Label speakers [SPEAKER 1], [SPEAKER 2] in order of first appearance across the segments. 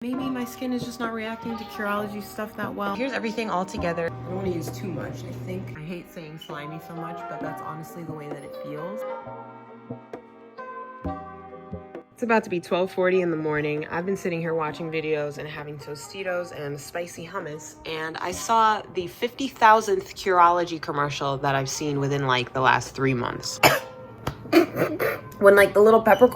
[SPEAKER 1] Maybe my skin is just not reacting to Curology stuff that well. Here's everything all together. I don't want to use too much, I think. I hate saying slimy so much, but that's honestly the way that it feels. It's about to be 12:40 in the morning. I've been sitting here watching videos and having Tostitos and spicy hummus, and I saw the 50,000th Curology commercial that I've seen within like the last 3 months. When like the little pepper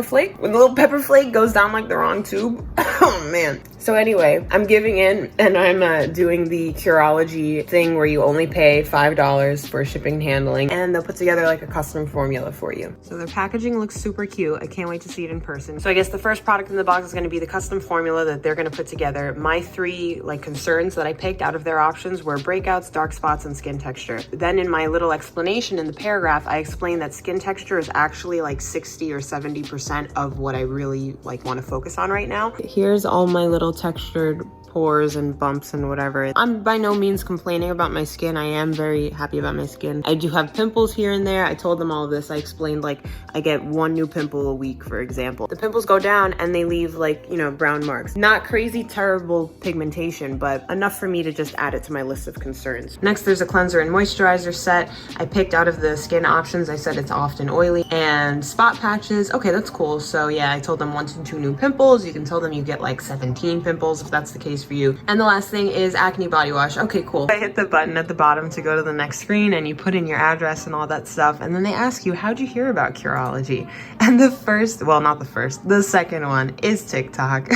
[SPEAKER 1] flake, when the little pepper flake goes down like the wrong tube. Oh man. So anyway, I'm giving in and I'm doing the Curology thing where you only pay $5 for shipping and handling, and they'll put together like a custom formula for you. So their packaging looks super cute. I can't wait to see it in person. So I guess the first product in the box is going to be the custom formula that they're going to put together. My 3 like concerns that I picked out of their options were breakouts, dark spots, and skin texture. Then in my little explanation in the paragraph, I explained that skin texture is actually like 60 or 70% of what I really like want to focus on right now. Here's all my little textured pores and bumps and whatever. I'm by no means complaining about my skin. I am very happy about my skin. I do have pimples here and there. I told them all of this. I explained like I get 1 new pimple a week, for example. The pimples go down and they leave like, you know, brown marks. Not crazy terrible pigmentation, but enough for me to just add it to my list of concerns. Next, there's a cleanser and moisturizer set. I picked out of the skin options. I said it's often oily, and spot patches. Okay, that's cool. So yeah, I told them 1 to 2 new pimples. You can tell them you get like 17 pimples if that's the case for you. And the last thing is acne body wash. Okay, cool. I hit the button at the bottom to go to the next screen, and you put in your address and all that stuff, and then they ask you, how'd you hear about Curology? And the second one is TikTok.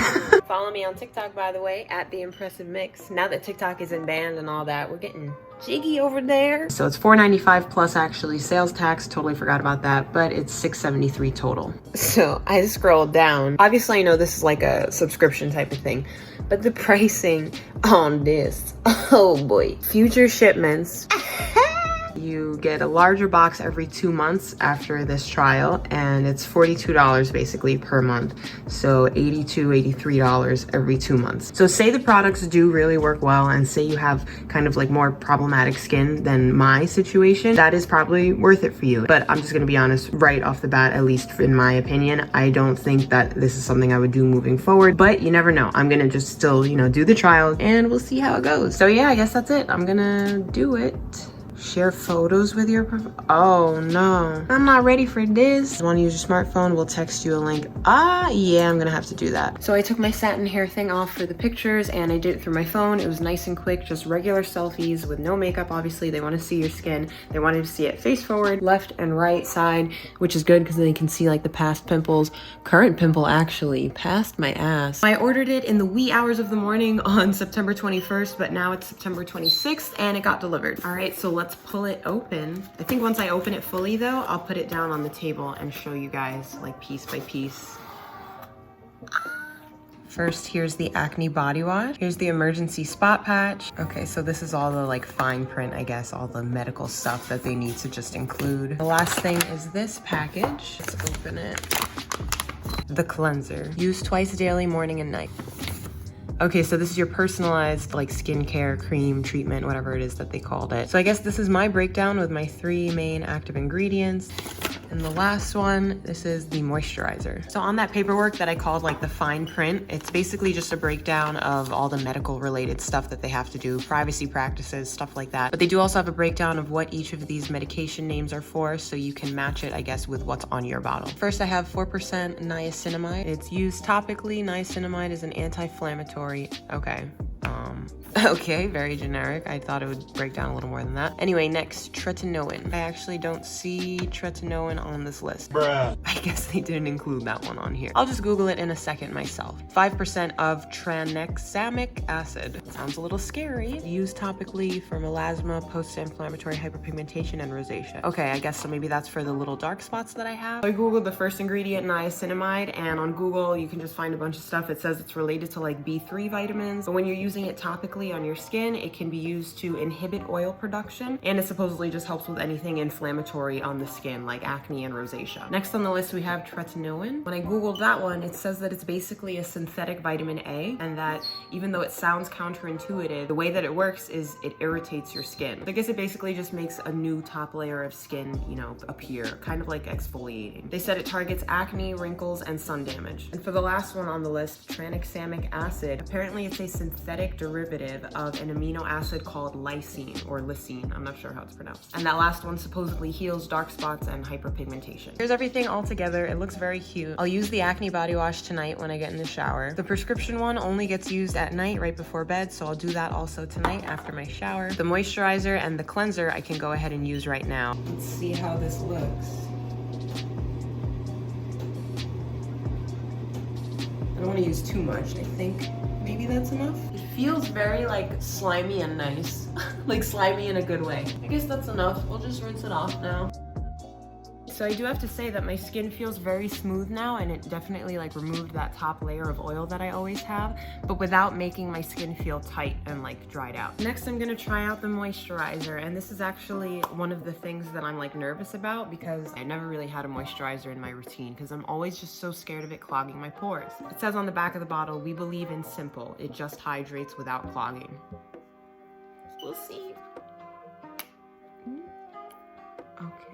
[SPEAKER 1] Follow me on TikTok, by the way, at The Impressive Mix. Now that TikTok isn't banned and all that, we're getting jiggy over there. So it's $4.95 plus actually sales tax. Totally forgot about that, but it's $6.73 total. So I scrolled down. Obviously, I know this is like a subscription type of thing, but the pricing on this, oh boy. Future shipments. You get a larger box every 2 months after this trial, and it's $42 basically per month. So $82, $83 every 2 months. So say the products do really work well, and say you have kind of like more problematic skin than my situation, that is probably worth it for you. But I'm just gonna be honest right off the bat, at least in my opinion, I don't think that this is something I would do moving forward, but you never know. I'm gonna just still, you know, do the trial and we'll see how it goes. So yeah, I guess that's it. I'm gonna do it. Share photos with your oh no, I'm not ready for this. Want to use your smartphone? We'll text you a link. Yeah, I'm gonna have to do that. So I took my satin hair thing off for the pictures, and I did it through my phone. It was nice and quick, just regular selfies with no makeup. Obviously, they want to see your skin. They wanted to see it face forward, left and right side, which is good because then you can see like the past pimples. Current pimple actually past my ass. I ordered it in the wee hours of the morning on September 21st, but now it's September 26th and it got delivered. All right, so let's pull it open. I think once I open it fully though, I'll put it down on the table and show you guys like piece by piece. First, here's the acne body wash. Here's the emergency spot patch. Okay, so this is all the like fine print, I guess, all the medical stuff that they need to just include. The last thing is this package. Let's open it. The cleanser. Use twice daily, morning and night. Okay, so this is your personalized like skincare cream treatment, whatever it is that they called it. So I guess this is my breakdown with my 3 main active ingredients. And the last one, this is the moisturizer. So on that paperwork that I called like the fine print, it's basically just a breakdown of all the medical related stuff that they have to do, privacy practices, stuff like that. But they do also have a breakdown of what each of these medication names are for, so you can match it, I guess, with what's on your bottle. First, I have 4% niacinamide. It's used topically. Niacinamide is an anti-inflammatory. Okay, very generic. I thought it would break down a little more than that. Anyway, next, tretinoin. I actually don't see tretinoin on this list. Bruh. I guess they didn't include that one on here. I'll just Google it in a second myself. 5% of tranexamic acid. Sounds a little scary. Used topically for melasma, post-inflammatory hyperpigmentation, and rosacea. Okay, I guess so maybe that's for the little dark spots that I have. I Googled the first ingredient, niacinamide, and on Google, you can just find a bunch of stuff. It says it's related to like B3 vitamins, but when you're using it topically, naturally on your skin. It can be used to inhibit oil production, and it supposedly just helps with anything inflammatory on the skin, like acne and rosacea. Next on the list, we have tretinoin. When I Googled that one, it says that it's basically a synthetic vitamin A, and that even though it sounds counterintuitive, the way that it works is it irritates your skin. I guess it basically just makes a new top layer of skin, you know, appear, kind of like exfoliating. They said it targets acne, wrinkles, and sun damage. And for the last one on the list, tranexamic acid. Apparently it's a synthetic derivative of an amino acid called lysine or lysine. I'm not sure how it's pronounced. And that last one supposedly heals dark spots and hyperpigmentation. Here's everything all together. It looks very cute. I'll use the acne body wash tonight when I get in the shower. The prescription one only gets used at night right before bed, so I'll do that also tonight after my shower. The moisturizer and the cleanser I can go ahead and use right now. Let's see how this looks. I don't want to use too much. I think maybe that's enough. It feels very like slimy and nice. Like slimy in a good way. I guess that's enough. We'll just rinse it off now. So I do have to say that my skin feels very smooth now, and it definitely like removed that top layer of oil that I always have, but without making my skin feel tight and like dried out. Next, I'm gonna try out the moisturizer, and this is actually one of the things that I'm like nervous about because I never really had a moisturizer in my routine because I'm always just so scared of it clogging my pores. It says on the back of the bottle, we believe in simple. It just hydrates without clogging. We'll see. Okay.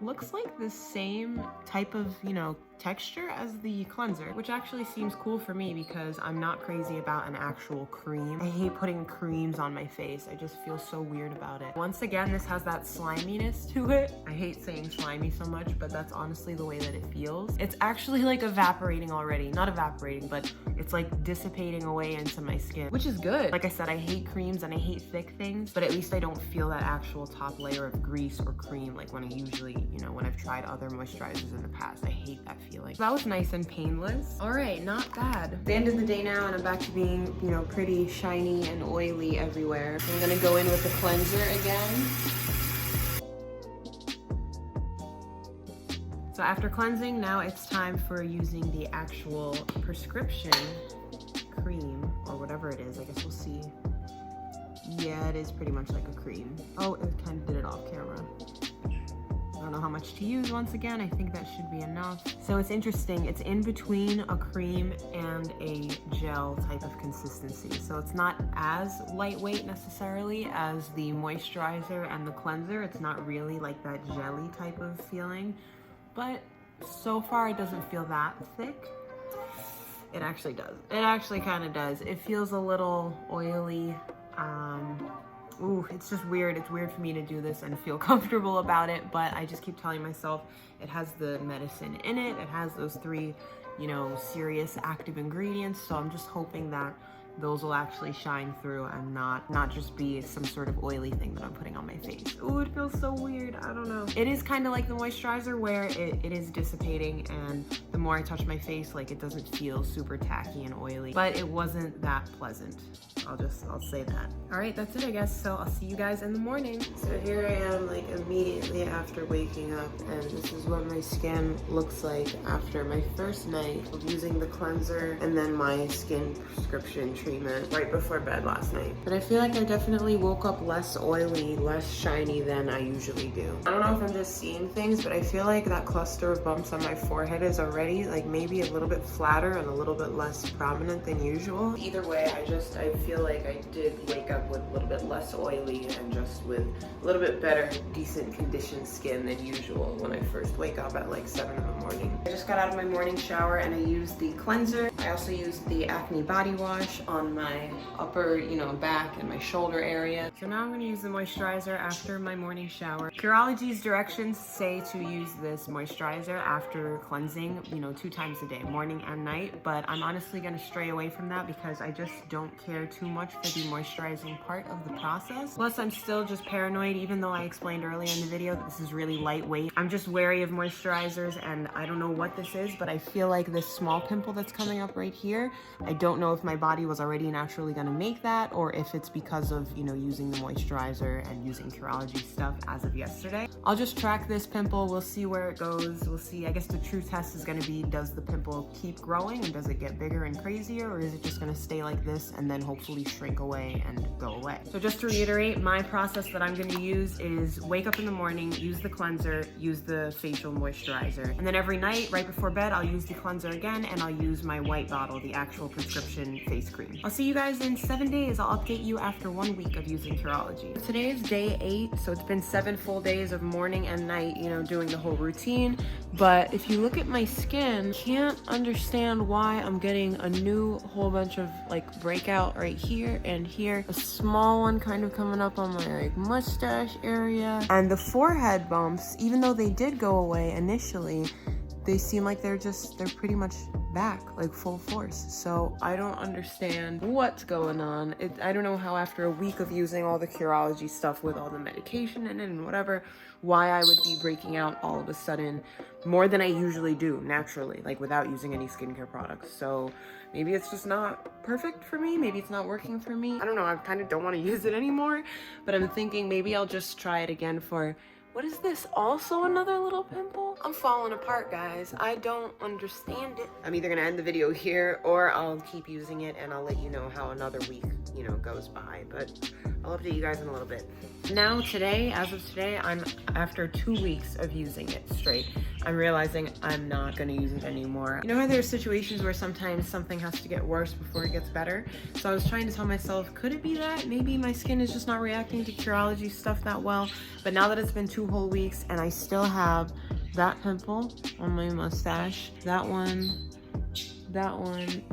[SPEAKER 1] Looks like the same type of, you know, texture as the cleanser, which actually seems cool for me because I'm not crazy about an actual cream. I hate putting creams on my face. I just feel so weird about it. Once again, this has that sliminess to it. I hate saying slimy so much, but that's honestly the way that it feels. It's actually like evaporating already. Not evaporating, but it's like dissipating away into my skin, which is good. Like I said, I hate creams and I hate thick things, but at least I don't feel that actual top layer of grease or cream like when I usually, you know, when I've tried other moisturizers in the past. I hate that feeling. So that was nice and painless. All right, not bad. It's the end of the day now, and I'm back to being, you know, pretty shiny and oily everywhere. So I'm gonna go in with the cleanser again. So after cleansing, now it's time for using the actual prescription cream, or whatever it is. I guess we'll see. Yeah, it is pretty much like a cream. Oh, it kind of did it off camera. I don't know how much to use once again. I think that should be enough. So it's interesting. It's in between a cream and a gel type of consistency. So it's not as lightweight necessarily as the moisturizer and the cleanser. It's not really like that jelly type of feeling, but so far it doesn't feel that thick. It actually does. It actually kind of does. It feels a little oily. Ooh, it's just weird. It's weird for me to do this and feel comfortable about it, but I just keep telling myself it has the medicine in it. It has those 3, you know, serious active ingredients. So I'm just hoping that those will actually shine through and not just be some sort of oily thing that I'm putting on my face. Ooh, it feels so weird. I don't know. It is kind of like the moisturizer where it is dissipating, and the more I touch my face, like it doesn't feel super tacky and oily, but it wasn't that pleasant. I'll say that. All right, that's it, I guess. So I'll see you guys in the morning. So here I am, like immediately after waking up, and this is what my skin looks like after my first night of using the cleanser and then my skin prescription treatment right before bed last night. But I feel like I definitely woke up less oily, less shiny than I usually do. I don't know if I'm just seeing things, but I feel like that cluster of bumps on my forehead is already like maybe a little bit flatter and a little bit less prominent than usual. Either way, I feel like I did wake up with a little bit less oily and just with a little bit better, decent conditioned skin than usual when I first wake up at like 7 in the morning. I just got out of my morning shower and I used the cleanser. I also used the acne body wash on my upper, you know, back and my shoulder area. So now I'm gonna use the moisturizer after my morning shower. Curology's directions say to use this moisturizer after cleansing, you know, 2 times a day, morning and night, but I'm honestly gonna stray away from that because I just don't care too much for the moisturizing part of the process. Plus, I'm still just paranoid, even though I explained earlier in the video that this is really lightweight. I'm just wary of moisturizers, and I don't know what this is, but I feel like this small pimple that's coming up right here, I don't know if my body was was already naturally gonna make that, or if it's because of, you know, using the moisturizer and using Curology stuff as of yesterday. I'll just track this pimple. We'll see where it goes. We'll see. I guess the true test is gonna be, does the pimple keep growing and does it get bigger and crazier, or is it just gonna stay like this and then hopefully shrink away and go away? So just to reiterate, my process that I'm gonna use is wake up in the morning, use the cleanser, use the facial moisturizer, and then every night right before bed I'll use the cleanser again, and I'll use my white bottle, the actual prescription face cream. I'll see you guys in 7 days. I'll update you after 1 week of using Curology. Today is day 8, so it's been 7 full days of morning and night, you know, doing the whole routine. But if you look at my skin, can't understand why I'm getting a new whole bunch of like breakout right here and here, a small one kind of coming up on my like mustache area, and the forehead bumps, even though they did go away initially, they seem like they're pretty much back, like full force. So I don't understand what's going on. I don't know how after a week of using all the Curology stuff with all the medication in it and whatever, why I would be breaking out all of a sudden more than I usually do naturally, like without using any skincare products. So maybe it's just not perfect for me. Maybe it's not working for me. I don't know. I kind of don't want to use it anymore, but I'm thinking maybe I'll just try it again for, what is this? Also another little pimple? I'm falling apart, guys. I don't understand it. I'm either gonna end the video here or I'll keep using it and I'll let you know how another week, you know, goes by, but I'll update you guys in a little bit. Now today, as of today, I'm after 2 weeks of using it straight. I'm realizing I'm not gonna use it anymore. You know how there's situations where sometimes something has to get worse before it gets better? So I was trying to tell myself, could it be that? Maybe my skin is just not reacting to Curology stuff that well. But now that it's been 2 whole weeks and I still have that pimple on my mustache, that one,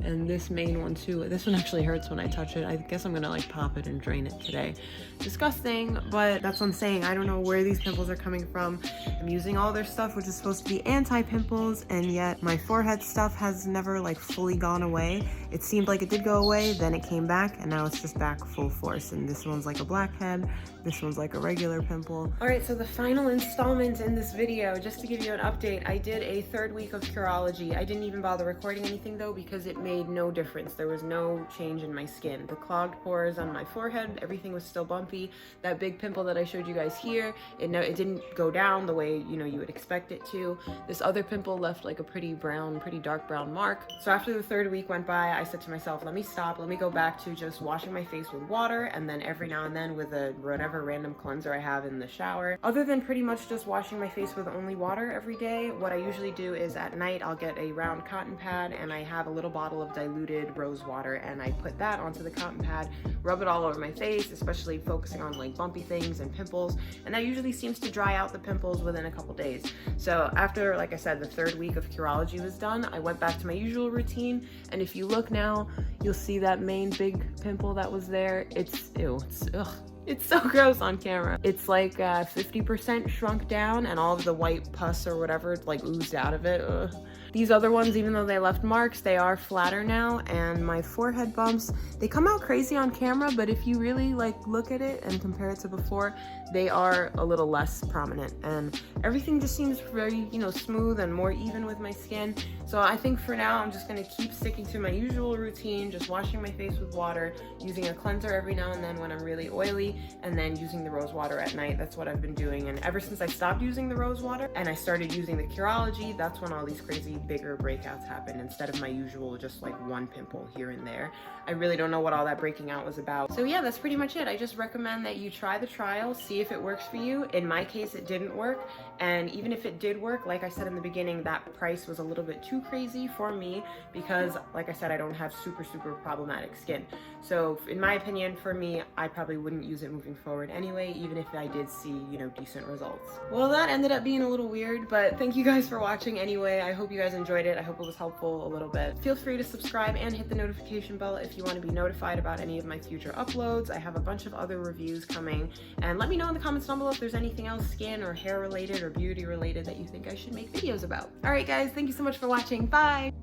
[SPEAKER 1] and this main one too. This one actually hurts when I touch it. I guess I'm gonna like pop it and drain it today. Disgusting, but that's what I'm saying. I don't know where these pimples are coming from. I'm using all their stuff, which is supposed to be anti-pimples, and yet my forehead stuff has never like fully gone away. It seemed like it did go away, then it came back, and now it's just back full force. And this one's like a blackhead, this one's like a regular pimple. All right, so the final installment in this video, just to give you an update, I did a 3rd week of Curology. I didn't even bother recording anything though, because it made no difference. There was no change in my skin. The clogged pores on my forehead, everything was still bumpy. That big pimple that I showed you guys here, it didn't go down the way, you know, you would expect it to. This other pimple left like a pretty dark brown mark. So after the 3rd week went by, I said to myself, let me stop, let me go back to just washing my face with water, and then every now and then with a whatever random cleanser I have in the shower. Other than pretty much just washing my face with only water every day, what I usually do is at night I'll get a round cotton pad and I have a little bottle of diluted rose water, and I put that onto the cotton pad, rub it all over my face, especially focusing on like bumpy things and pimples, and that usually seems to dry out the pimples within a couple days. So after, like I said, the 3rd week of Curology was done, I went back to my usual routine, and if you look now, you'll see that main big pimple that was there. It's so gross on camera. It's like 50% shrunk down, and all of the white pus or whatever like oozed out of it. Ugh. These other ones, even though they left marks, they are flatter now, and my forehead bumps, they come out crazy on camera, but if you really like look at it and compare it to before, they are a little less prominent, and everything just seems very, you know, smooth and more even with my skin. So I think for now, I'm just gonna keep sticking to my usual routine, just washing my face with water, using a cleanser every now and then when I'm really oily, and then using the rose water at night. That's what I've been doing, and ever since I stopped using the rose water and I started using the Curology, that's when all these crazy bigger breakouts happen instead of my usual just like one pimple here and there. I really don't know what all that breaking out was about. So yeah, that's pretty much it. I just recommend that you try the trial, see if it works for you. In my case, it didn't work, and even if it did work, like I said in the beginning, that price was a little bit too crazy for me because, like I said, I don't have super problematic skin. So in my opinion, for me, I probably wouldn't use it moving forward anyway, even if I did see, you know, decent results. Well, that ended up being a little weird, but thank you guys for watching anyway. I hope you guys enjoyed it. I hope it was helpful a little bit. Feel free to subscribe and hit the notification bell if you want to be notified about any of my future uploads. I have a bunch of other reviews coming, and let me know in the comments down below if there's anything else skin or hair related or beauty related that you think I should make videos about. All right guys, thank you so much for watching. Bye.